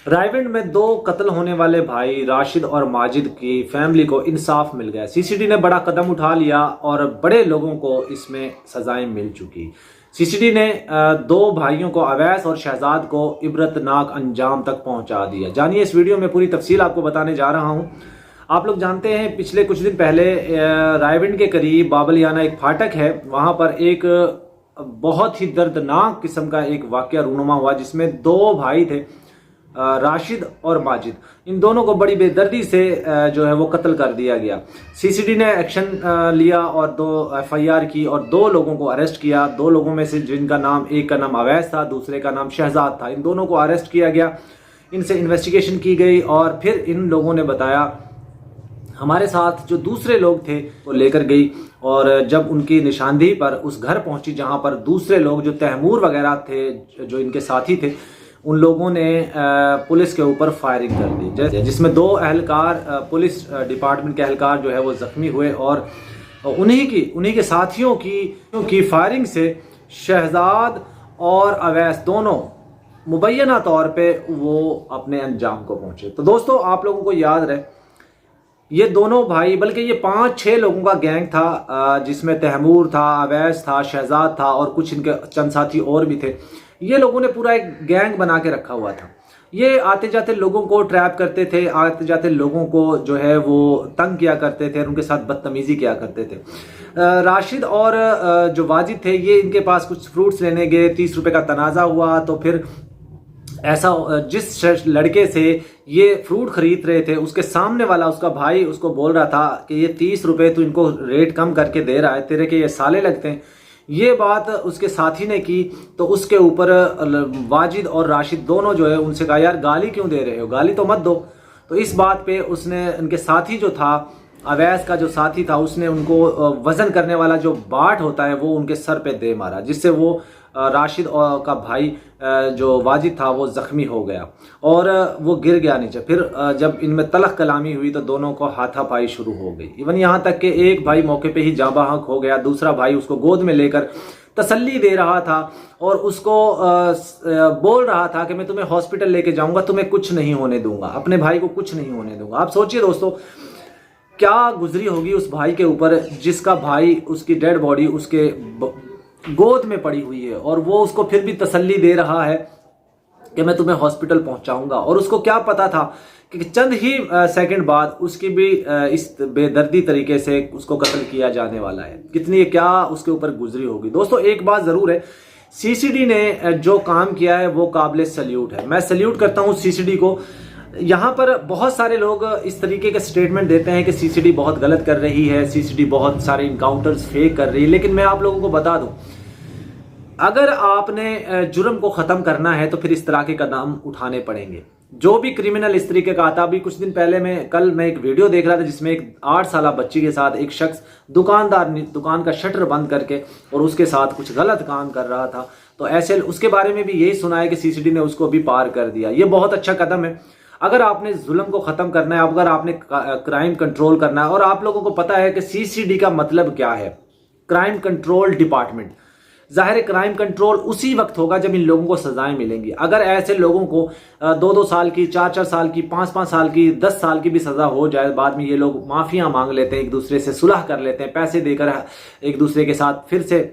رائیونڈ میں دو قتل ہونے والے بھائی راشد اور ماجد کی فیملی کو انصاف مل گیا۔ سی سی ڈی نے بڑا قدم اٹھا لیا اور بڑے لوگوں کو اس میں سزائیں مل چکی۔ سی سی ڈی نے دو بھائیوں کو اویس اور شہزاد کو عبرتناک انجام تک پہنچا دیا۔ جانیے اس ویڈیو میں پوری تفصیل آپ کو بتانے جا رہا ہوں۔ آپ لوگ جانتے ہیں پچھلے کچھ دن پہلے رائیونڈ کے قریب بابلیانہ ایک پھاٹک ہے، وہاں پر ایک بہت ہی دردناک قسم کا ایک واقعہ رونما ہوا جس میں دو بھائی تھے، راشد اور ماجد۔ ان دونوں کو بڑی بے دردی سے جو ہے وہ قتل کر دیا گیا۔ سی سی ڈی نے ایکشن لیا اور دو ایف آئی آر کی اور دو لوگوں کو اریسٹ کیا۔ دو لوگوں میں سے جن کا نام، ایک کا نام اویس تھا، دوسرے کا نام شہزاد تھا، ان دونوں کو اریسٹ کیا گیا، ان سے انویسٹیگیشن کی گئی اور پھر ان لوگوں نے بتایا ہمارے ساتھ جو دوسرے لوگ تھے وہ لے کر گئی، اور جب ان کی نشاندہی پر اس گھر پہنچی جہاں پر دوسرے لوگ جو تیمور وغیرہ تھے، جو ان کے ساتھی تھے، ان لوگوں نے پولیس کے اوپر فائرنگ کر دی، جس میں دو اہلکار پولیس ڈپارٹمنٹ کے اہلکار جو ہے وہ زخمی ہوئے، اور انہی کے ساتھیوں کی فائرنگ سے شہزاد اور اویس دونوں مبینہ طور پہ وہ اپنے انجام کو پہنچے۔ تو دوستو آپ لوگوں کو یاد رہے یہ دونوں بھائی، بلکہ یہ 5-6 لوگوں کا گینگ تھا، جس میں تیمور تھا، اویس تھا، شہزاد تھا اور کچھ ان کے چند ساتھی اور بھی تھے۔ یہ لوگوں نے پورا ایک گینگ بنا کے رکھا ہوا تھا۔ یہ آتے جاتے لوگوں کو ٹریپ کرتے تھے، آتے جاتے لوگوں کو جو ہے وہ تنگ کیا کرتے تھے اور ان کے ساتھ بدتمیزی کیا کرتے تھے۔ راشد اور جو واجد تھے، یہ ان کے پاس کچھ فروٹس لینے گئے، 30 روپے کا تنازع ہوا، تو پھر ایسا جس لڑکے سے یہ فروٹ خرید رہے تھے اس کے سامنے والا اس کا بھائی اس کو بول رہا تھا کہ یہ 30 روپے تو ان کو ریٹ کم کر کے دے رہا ہے، تیرے کے یہ سالے لگتے ہیں۔ یہ بات اس کے ساتھی نے کی تو اس کے اوپر واجد اور راشد دونوں جو ہے ان سے کہا یار گالی کیوں دے رہے ہو، گالی تو مت دو۔ تو اس بات پہ اس نے ان کے ساتھی جو تھا، اویس کا جو ساتھی تھا، اس نے ان کو وزن کرنے والا جو باٹ ہوتا ہے وہ ان کے سر پہ دے مارا، جس سے وہ راشد کا بھائی جو واجد تھا وہ زخمی ہو گیا اور وہ گر گیا نیچے۔ پھر جب ان میں تلخ کلامی ہوئی تو دونوں کو ہاتھا پائی شروع ہو گئی، ایون یہاں تک کہ ایک بھائی موقع پہ ہی جاں بحق ہو گیا، دوسرا بھائی اس کو گود میں لے کر تسلی دے رہا تھا اور اس کو بول رہا تھا کہ میں تمہیں ہاسپٹل لے کے جاؤں گا، تمہیں کچھ نہیں ہونے دوں گا، اپنے بھائی کو کچھ نہیں ہونے دوں گا۔ آپ سوچئے دوستو کیا گزری ہوگی اس بھائی کے اوپر جس کا بھائی، اس کی ڈیڈ باڈی اس کے گود میں پڑی ہوئی ہے اور وہ اس کو پھر بھی تسلی دے رہا ہے کہ میں تمہیں ہاسپٹل پہنچاؤں گا، اور اس کو کیا پتا تھا کہ چند ہی سیکنڈ بعد اس کی بھی اس بے دردی طریقے سے اس کو قتل کیا جانے والا ہے۔ کتنی کیا اس کے اوپر گزری ہوگی۔ دوستو ایک بات ضرور ہے، سی سی ڈی نے جو کام کیا ہے وہ قابل سلیوٹ ہے، میں سلیوٹ کرتا ہوں سی سی ڈی کو۔ یہاں پر بہت سارے لوگ اس طریقے کے سٹیٹمنٹ دیتے ہیں کہ سی سی ڈی بہت غلط کر رہی ہے، سی سی ڈی بہت سارے انکاؤنٹرز فیک کر رہی ہے، لیکن میں آپ لوگوں کو بتا دوں اگر آپ نے جرم کو ختم کرنا ہے تو پھر اس طرح کے قدم اٹھانے پڑیں گے۔ جو بھی کرمنل اس طریقے کا آتا، ابھی کچھ دن پہلے کل میں ایک ویڈیو دیکھ رہا تھا جس میں ایک 8 سالہ بچی کے ساتھ ایک شخص دکان کا شٹر بند کر کے اور اس کے ساتھ کچھ غلط کام کر رہا تھا، تو ایسے اس کے بارے میں بھی یہی سنا ہے کہ سی سی ڈی نے اس کو بھی پار کر دیا۔ یہ بہت اچھا قدم ہے۔ اگر آپ نے ظلم کو ختم کرنا ہے، اگر آپ نے کرائم کنٹرول کرنا ہے، اور آپ لوگوں کو پتا ہے کہ سی سی ڈی کا مطلب کیا ہے، کرائم کنٹرول ڈپارٹمنٹ، ظاہر کرائم کنٹرول اسی وقت ہوگا جب ان لوگوں کو سزائیں ملیں گی۔ اگر ایسے لوگوں کو 2-2 سال کی، 4-4 سال کی، 5-5 سال کی، 10 سال کی بھی سزا ہو جائے، بعد میں یہ لوگ معافیاں مانگ لیتے ہیں، ایک دوسرے سے صلح کر لیتے ہیں، پیسے دے کر ایک دوسرے کے ساتھ پھر سے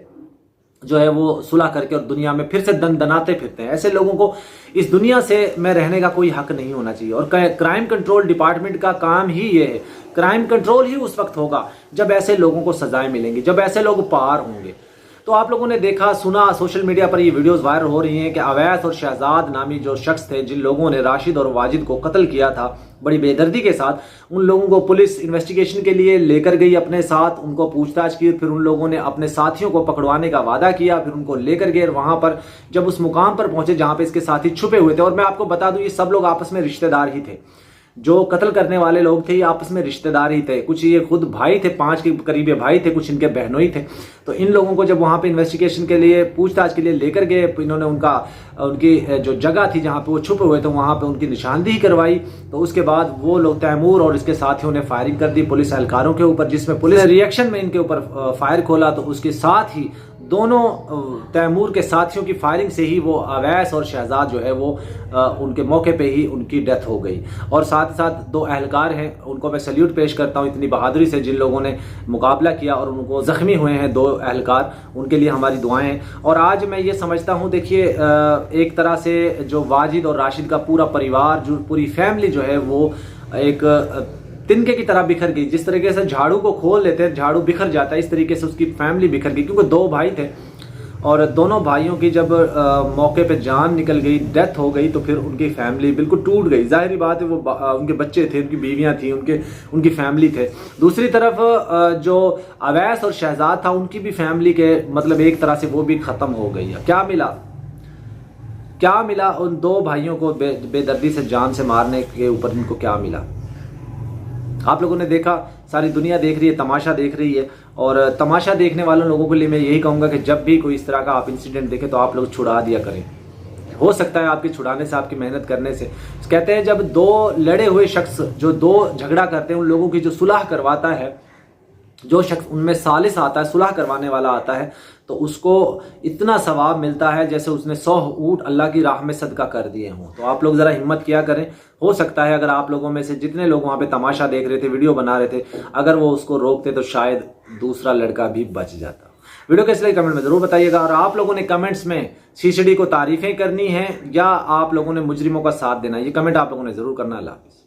جو ہے وہ صلح کر کے اور دنیا میں پھر سے دناتے پھرتے ہیں، ایسے لوگوں کو اس دنیا سے میں رہنے کا کوئی حق نہیں ہونا چاہیے۔ اور کرائم کنٹرول ڈپارٹمنٹ کا کام ہی یہ ہے، کرائم کنٹرول ہی اس وقت ہوگا جب ایسے لوگوں کو سزائیں ملیں گی، جب ایسے لوگ پار ہوں گے۔ تو آپ لوگوں نے دیکھا سنا، سوشل میڈیا پر یہ ویڈیوز وائرل ہو رہی ہیں کہ اویس اور شہزاد نامی جو شخص تھے، جن لوگوں نے راشد اور واجد کو قتل کیا تھا بڑی بے دردی کے ساتھ، ان لوگوں کو پولیس انویسٹیگیشن کے لیے لے کر گئی اپنے ساتھ، ان کو پوچھ تاچھ کی، پھر ان لوگوں نے اپنے ساتھیوں کو پکڑوانے کا وعدہ کیا، پھر ان کو لے کر گئے، وہاں پر جب اس مقام پر پہنچے جہاں پہ اس کے ساتھی چھپے ہوئے تھے، اور میں آپ کو بتا دوں یہ سب لوگ آپس میں رشتہ دار ہی تھے، جو قتل کرنے والے لوگ تھے یہ آپس میں رشتہ دار ہی تھے، کچھ یہ خود بھائی تھے، 5 کے قریب بھائی تھے، کچھ ان کے بہنوئی تھے۔ تو ان لوگوں کو جب وہاں پہ انویسٹیگیشن کے لیے، پوچھ تاچھ کے لیے لے کر گئے، انہوں نے ان کی جو جگہ تھی جہاں پہ وہ چھپے ہوئے تھے وہاں پہ ان کی نشاندہی کروائی، تو اس کے بعد وہ لوگ تیمور اور اس کے ساتھیوں نے فائرنگ کر دی پولیس اہلکاروں کے اوپر، جس میں پولیس ریئیکشن میں ان کے اوپر فائر کھولا، تو اس کے ساتھ ہی دونوں تیمور کے ساتھیوں کی فائرنگ سے ہی وہ اویس اور شہزاد جو ہے وہ ان کے موقع پہ ہی ان کی ڈیتھ ہو گئی. اور ساتھ ہی ساتھ 2 اہلکار ہیں، ان کو میں سلیوٹ پیش کرتا ہوں اتنی بہادری سے جن لوگوں نے مقابلہ کیا اور ان کو زخمی ہوئے ہیں 2 اہلکار، ان کے لیے ہماری دعائیں ہیں. اور آج میں یہ سمجھتا ہوں، دیکھیے ایک طرح سے جو واجد اور راشد کا پورا پریوار، جو پوری فیملی جو ہے وہ ایک تنکے کی طرح بکھر گئی. جس طریقے سے جھاڑو کو کھول لیتے ہیں جھاڑو بکھر جاتا ہے، اس طریقے سے اس کی فیملی بکھر گئی، کیونکہ 2 بھائی تھے اور دونوں بھائیوں کی جب موقع پہ جان نکل گئی، ڈیتھ ہو گئی، تو پھر ان کی فیملی بالکل ٹوٹ گئی. ظاہری بات ہے، وہ ان کے بچے تھے، ان کی بیویاں تھیں، ان کی فیملی تھے. دوسری طرف جو اویس اور شہزاد تھا، ان کی بھی فیملی کے مطلب ایک طرح سے وہ بھی ختم ہو گئی. کیا ملا ان 2 بھائیوں کو بے دردی سے جان سے مارنے کے اوپر؟ ان کو کیا ملا؟ آپ لوگوں نے دیکھا، ساری دنیا دیکھ رہی ہے، تماشا دیکھ رہی ہے. اور تماشا دیکھنے والوں لوگوں کے لیے میں یہی کہوں گا کہ جب بھی کوئی اس طرح کا آپ انسیڈنٹ دیکھیں تو آپ لوگ چھڑا دیا کریں. ہو سکتا ہے آپ کے چھڑانے سے، آپ کی محنت کرنے سے. کہتے ہیں جب 2 لڑے ہوئے شخص، جو 2 جھگڑا کرتے ہیں، ان لوگوں کی جو صلح کرواتا ہے، جو شخص ان میں ثالث آتا ہے، صلح کروانے والا آتا ہے، تو اس کو اتنا ثواب ملتا ہے جیسے اس نے 100 اونٹ اللہ کی راہ میں صدقہ کر دیے ہوں. تو آپ لوگ ذرا ہمت کیا کریں. ہو سکتا ہے اگر آپ لوگوں میں سے جتنے لوگ وہاں پہ تماشا دیکھ رہے تھے، ویڈیو بنا رہے تھے، اگر وہ اس کو روکتے تو شاید دوسرا لڑکا بھی بچ جاتا. ویڈیو کیسے لگی کمنٹ میں ضرور بتائیے گا. اور آپ لوگوں نے کمنٹس میں CCD کو تعریفیں کرنی ہیں یا آپ لوگوں نے مجرموں کا ساتھ دینا، یہ کمنٹ آپ لوگوں نے ضرور کرنا. اللہ حافظ.